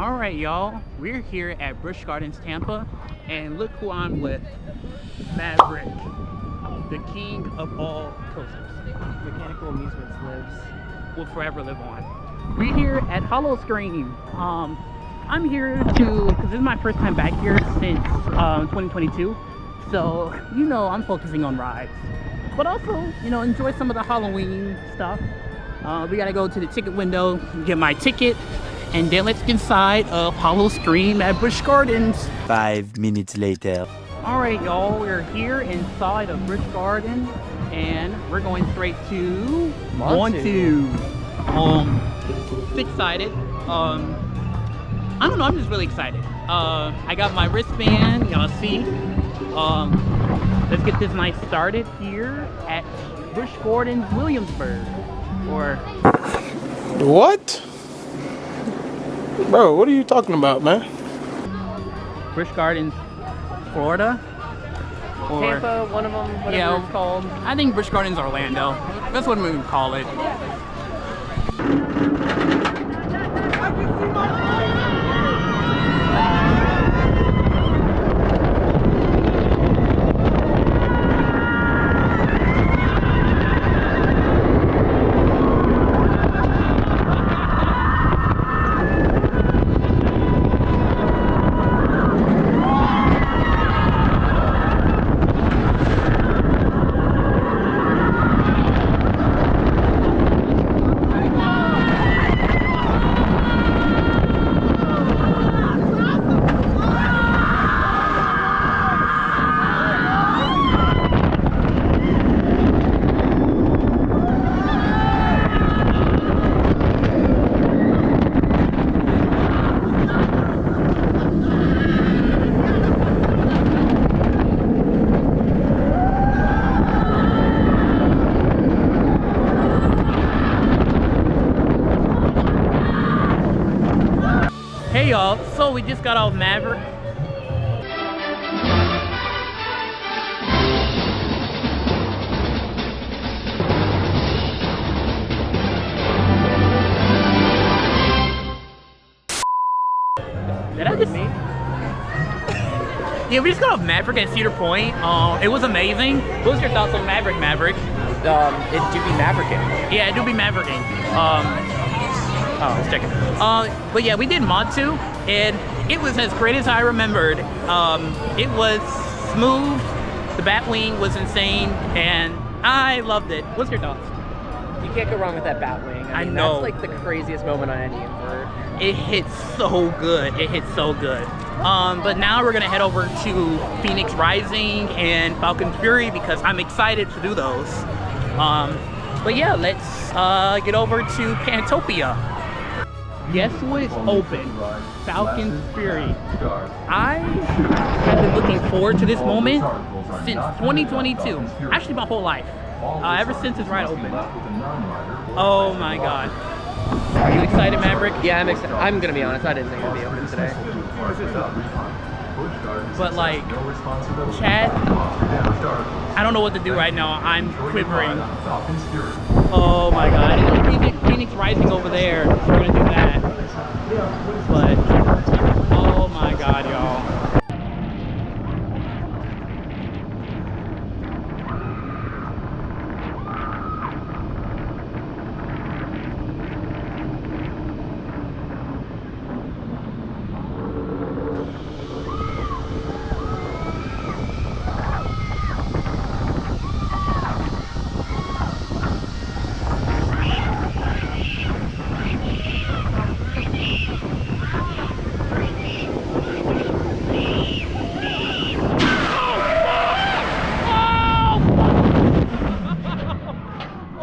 All right, y'all, we're here at Busch Gardens, Tampa, and look who I'm with, Maverick, the king of all coasters. Mechanical Amusements Will forever live on. We're here at Hollow Scream. I'm here because this is my first time back here since 2022, so you know I'm focusing on rides, but also enjoy some of the Halloween stuff. We gotta go to the ticket window, get my ticket, and then let's get inside of Hollow Scream at Busch Gardens. 5 minutes later. All right, y'all, we're here inside of Busch Gardens, and we're going straight to Montu. Excited. I don't know, I'm just really excited. I got my wristband, y'all see. Let's get this night started here at Busch Gardens, Williamsburg. Or what? Bro, what are you talking about, man? Busch Gardens, Florida. Or Tampa, one of them, whatever it's called. I think Busch Gardens, Orlando. That's what we would call it. Hey y'all, so we just got off Maverick. Did I just me? Yeah, we just got off Maverick at Cedar Point. It was amazing. What was your thoughts on Maverick? It do be Mavericking. Yeah, it do be Mavericking. Oh, let's check it. But yeah, we did Montu, and it was as great as I remembered. It was smooth, the Batwing was insane, and I loved it. What's your thoughts? You can't go wrong with that Batwing. I mean, know. That's like the craziest moment on any invert. It hits so good. It hits so good. But now we're gonna head over to Phoenix Rising and Falcon Fury because I'm excited to do those. But yeah, let's get over to Pantopia. Guess what is open? Falcon Fury. I have been looking forward to this moment since 2022. Actually, my whole life. Ever since this ride opened. Oh my god. Are you excited, Maverick? Yeah, I'm excited. I'm gonna be honest, I didn't think it would be open today. But like, Chad, I don't know what to do right now. I'm quivering. Oh my god. And there's Phoenix Rising over there. We're gonna do that. But, oh my god, y'all.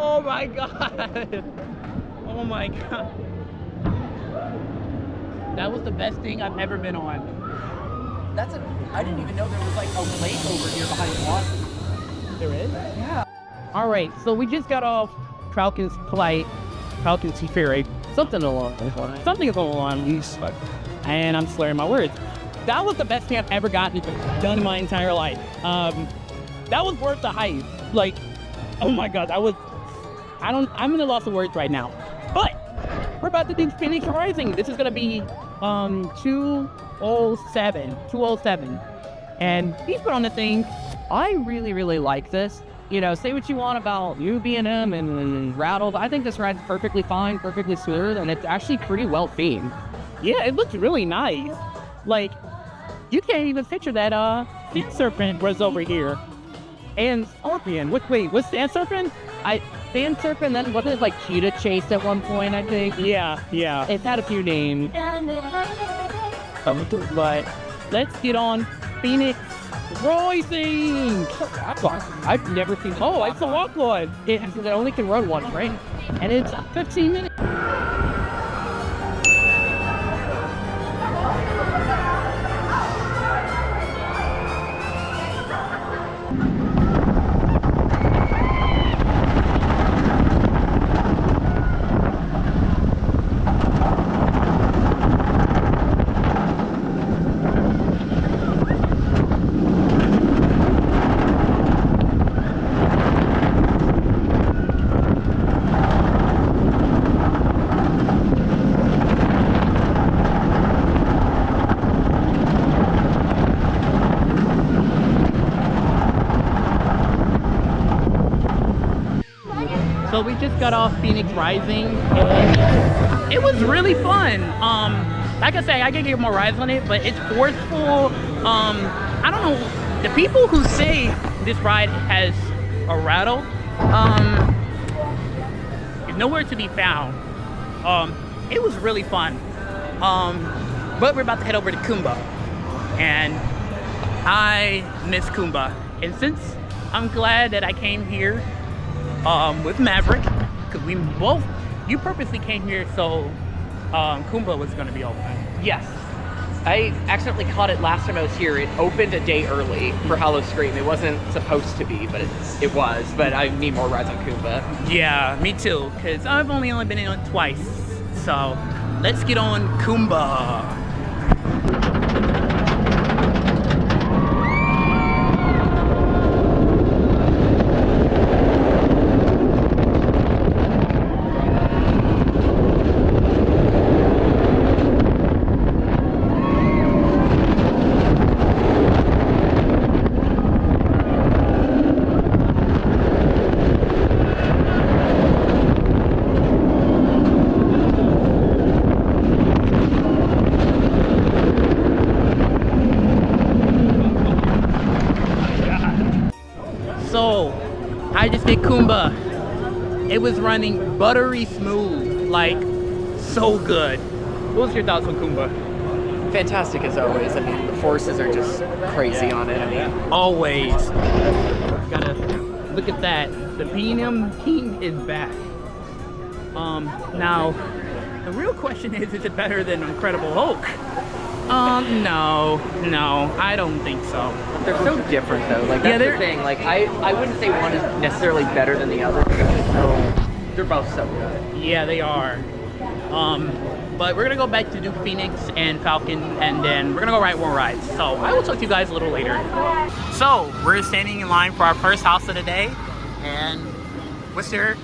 Oh my god. Oh my god. That was the best thing I've ever been on. I didn't even know there was like a lake over here behind the water. There is? Yeah. Alright, so we just got off Falcon's Polite, Falcon's Fury. Something along those lines. Something along those lines. And I'm slurring my words. That was the best thing I've ever gotten done in my entire life. That was worth the hype. Like, oh my god, that was I'm in a loss of words right now. But we're about to do Phoenix Rising. This is gonna be 207, and he's put on the thing. I really like this. You know, say what you want about UB&M and Rattled. I think this ride's perfectly fine, perfectly smooth, and it's actually pretty well themed. Yeah, it looks really nice. Like, you can't even picture that sea serpent was over here. And scorpion. Wait, what's Sand Serpent? Sand Serpent, then wasn't it like Cheetah Chase at one point, I think? Yeah. It's had a few names. But let's get on Phoenix Rising! I've never seen. Oh, it's a walk one. It only can run once, right? And it's 15 minutes. So we just got off Phoenix Rising, and it was really fun. Like I say, I could get more rides on it, but it's forceful. I don't know, the people who say this ride has a rattle, is nowhere to be found. It was really fun. But we're about to head over to Kumba, and I miss Kumba. And since I'm glad that I came here with Maverick, because you purposely came here so Kumba was going to be open. Yes. I accidentally caught it last time I was here. It opened a day early for Hollow Scream. It wasn't supposed to be, but it was. But I need more rides on Kumba. Yeah, me too, because I've only been in it twice. So let's get on Kumba. So, I just did Kumba. It was running buttery smooth, like so good. What was your thoughts on Kumba? Fantastic as always. I mean, the forces are just crazy on it. I mean, always. Gotta look at that. The B&M King is back. Now, the real question is it better than Incredible Hulk? No, I don't think so. they're so different though. Like that's the thing. Like I wouldn't say one is necessarily better than the other. They're both so good. Yeah, they are. But we're gonna go back to do Phoenix and Falcon, and then we're gonna go ride more rides. So I will talk to you guys a little later. So we're standing in line for our first house of the day, and what's your?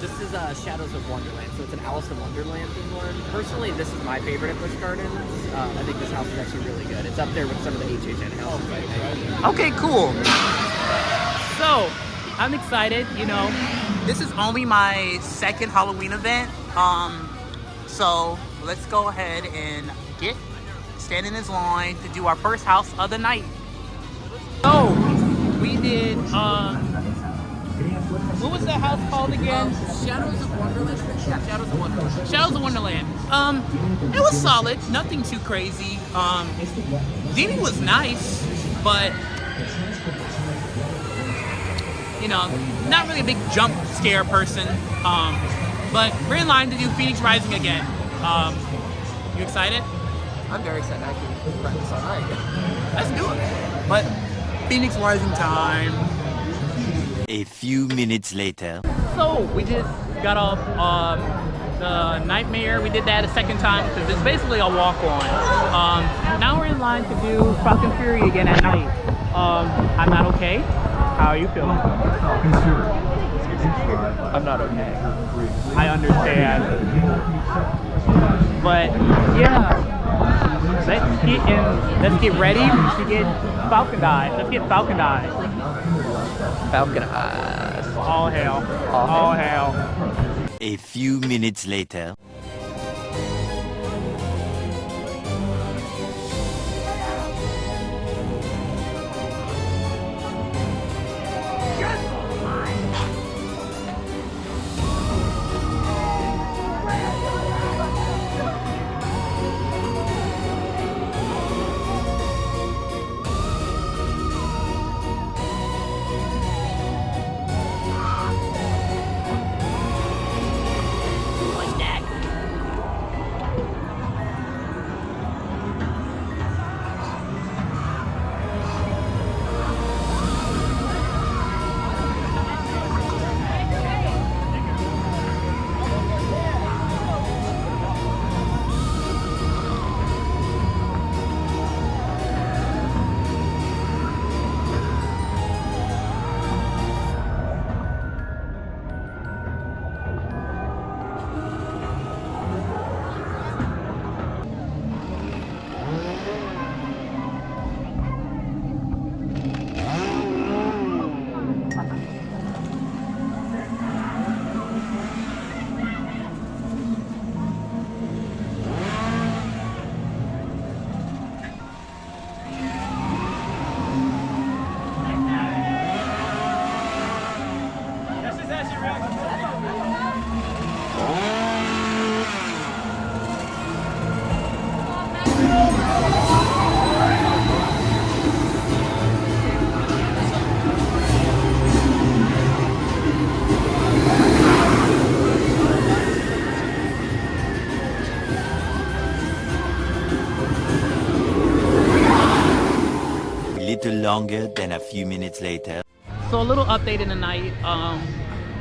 This is Shadows of Wonderland, so it's an Alice in Wonderland themed one. Personally, this is my favorite at Busch Gardens. I think this house is actually really good. It's up there with some of the HHN houses. Okay, cool. So I'm excited. You know, this is only my second Halloween event. So let's go ahead and stand in this line to do our first house of the night. So we did. What was that house called again? Shadows of Wonderland. Yeah, Shadows of Wonderland. Shadows of Wonderland. It was solid. Nothing too crazy. Dini was nice, but you know, not really a big jump scare person. But we're in line to do Phoenix Rising again. You excited? I'm very excited. I can practice all night. Let's do it. But Phoenix Rising time. A few minutes later. So we just got off the Nightmare. We did that a second time because it's basically a walk-on. Now we're in line to do Falcon Fury again at night. I'm not okay. How are you feeling? I'm not okay. I understand. But yeah, let's get ready to get falconized. Let's get falconized. Falcon eyes. All hail. All hail. A few minutes later. Little longer than a few minutes later. So a little update in the night.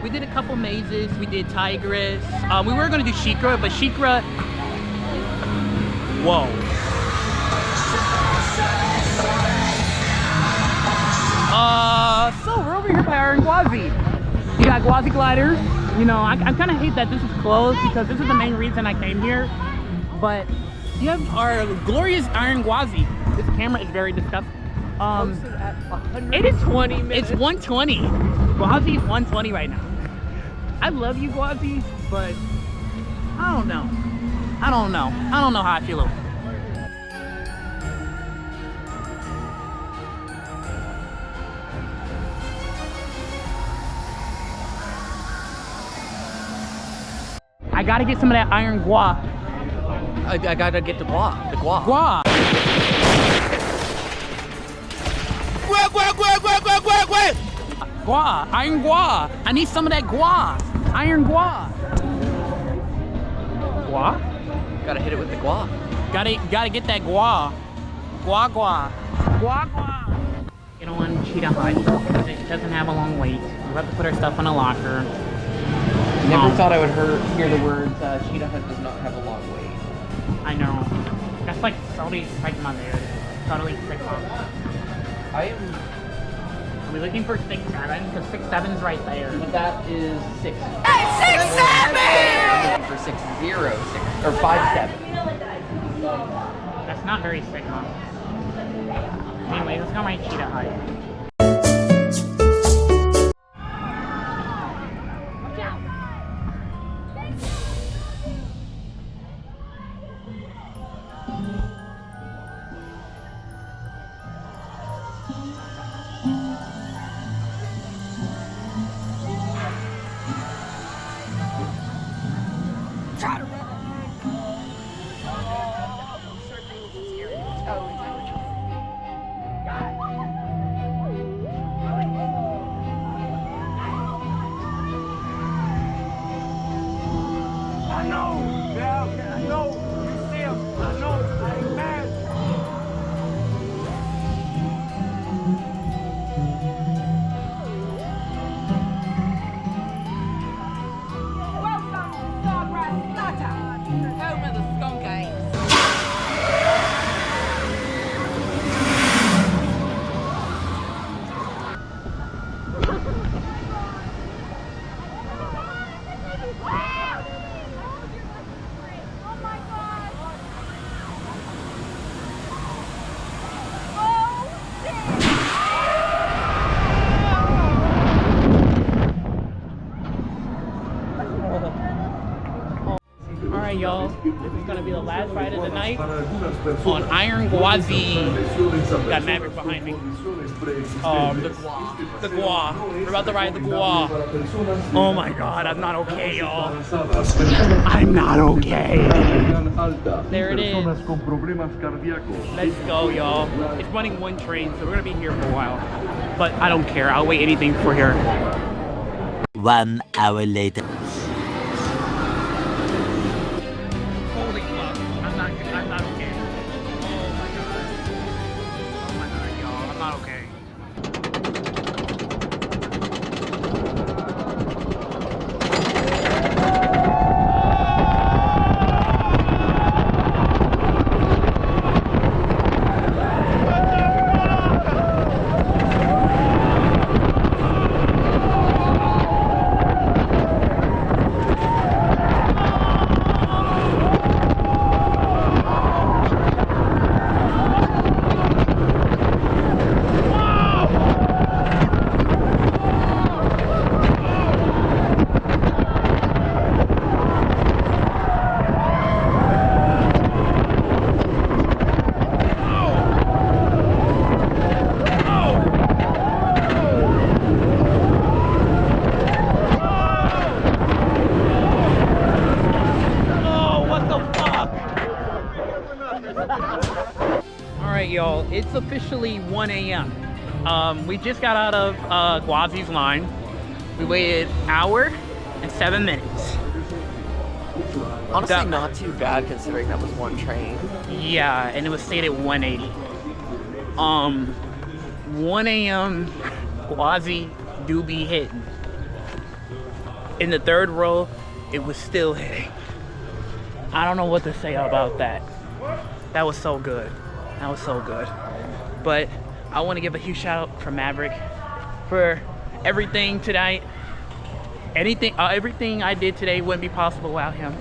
We did a couple mazes. We did Tigris. We were gonna do Shikra, but Shikra. Whoa. So we're over here by Iron Gwazi. You got Gwazi gliders. You know, I kind of hate that this is closed because this is the main reason I came here. But you have our glorious Iron Gwazi. This camera is very disgusting. It is 20 minutes. It's 120. Gwazi's 120 right now. I love you, Gwazi, but I don't know. I don't know how I feel about it. I gotta get some of that iron gua. I gotta get the gua. The gua. Gua. Gua. Iron gua. I need some of that gua. Iron gua. Gua? Gotta hit it with the gua. Gotta get that gua. Gua gua. Gua gua. You know, on Cheetah Hunt, it doesn't have a long wait. We have to put our stuff in a locker. Never thought I would hear the words Cheetah Hunt does not have a long wait. I know. That's like totally Sigma, dude. Totally Sigma. I am. Are we looking for 6-7? Because 6-7's right there. But that is 6. Hey, 6-7! For 6-0, 6 or 5-7. That's not very Sigma. Anyway, let's go my Cheetah Hunt. y'all. This is gonna be the last ride of the night on Iron Gwazi. Got Maverick behind me. The Gua. We're about to ride the Gua. Oh my god, I'm not okay, y'all. I'm not okay. There it is. Let's go, y'all. It's running one train, so we're gonna be here for a while. But I don't care. I'll wait anything for here. 1 hour later. Holy fuck. I'm not okay. Oh my god. Oh my god, y'all. I'm not okay. Y'all, it's officially 1 a.m. We just got out of Gwazi's line. We waited an hour and 7 minutes. Honestly, not too bad considering that was one train. Yeah, and it was stayed at 180. 1 a.m. Gwazi do be hitting. In the third row, it was still hitting. I don't know what to say about that. That was so good. That was so good. But I want to give a huge shout out for Maverick for everything tonight. Everything I did today wouldn't be possible without him.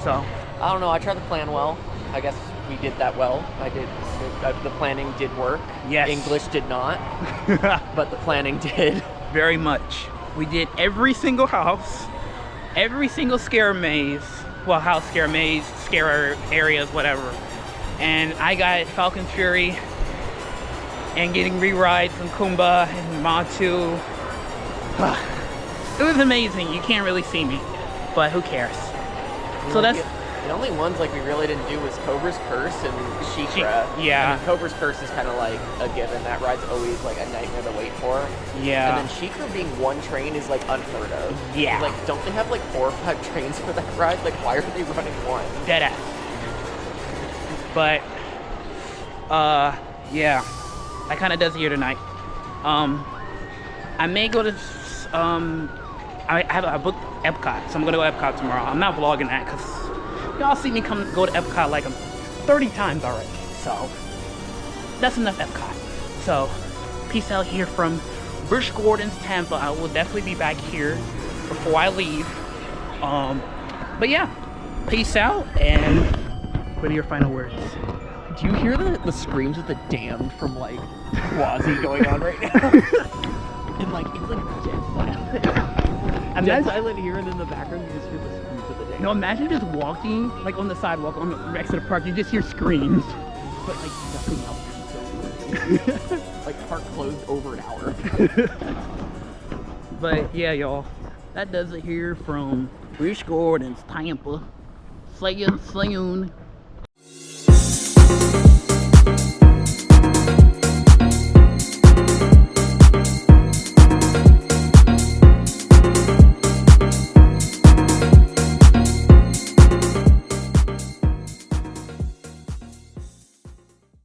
So I don't know. I tried to plan well. I guess we did that well. The planning did work. Yes. English did not, but the planning did. Very much. We did every single house, every single scare maze. Well, house scare maze, scare areas, whatever. And I got Falcon Fury and getting re-rides from Kumba and Montu. It was amazing. You can't really see me, but who cares? So that's the only ones like we really didn't do was Cobra's Curse and Cheetah. Yeah. I mean, Cobra's Curse is kind of like a given. That ride's always like a nightmare to wait for. Yeah. And then Cheetah being one train is like unheard of. Yeah. Like, don't they have like 4 or 5 trains for that ride? Like, why are they running one? Deadass. But yeah, that kind of does it here tonight. I may go to I booked Epcot, so I'm gonna go to Epcot tomorrow. I'm not vlogging that because y'all see me go to Epcot like 30 times already, so that's enough Epcot. So peace out here from Busch Gardens, Tampa. I will definitely be back here before I leave. But yeah, peace out, and what are your final words? Do you hear the screams of the damned from like Gwazi going on right now? And like it's like dead silent. Dead silent here, and in the background you just hear the screams of the damned. No, imagine just walking like on the sidewalk on the next to the park. You just hear screams, but like nothing else. Like park closed over an hour. But yeah, y'all, that does it here from Busch Gardens, Tampa. See you soon.